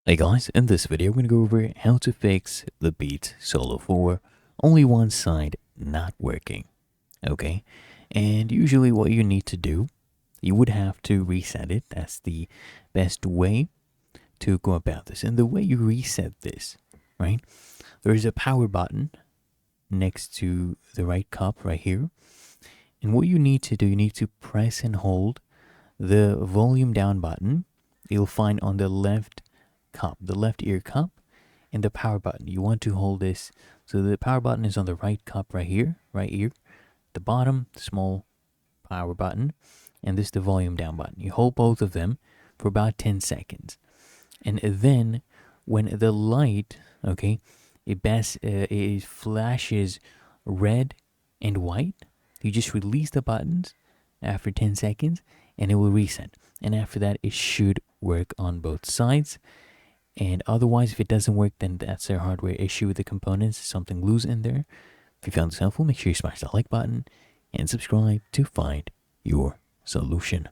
Hey guys, in this video we're going to go over how to fix the Beats Solo 4 only one side not working. Okay, and usually what you need to do, you would have to reset it. That's the best way to go about this. And the way you reset this, right, there's a power button next to the right cup right here. And what you need to do, you need to press and hold the volume down button. You'll find on the left cup, the left ear cup, and the power button. You want to hold this. So the power button is on the right cup right here, right ear. The bottom, the small power button, and this the volume down button. You hold both of them for about 10 seconds. And then when the light, okay, it flashes red and white, you just release the buttons after 10 seconds and it will reset. And after that, it should work on both sides. And otherwise, if it doesn't work, then that's a hardware issue with the components, something loose in there. If you found this helpful, make sure you smash that like button and subscribe to find your solution.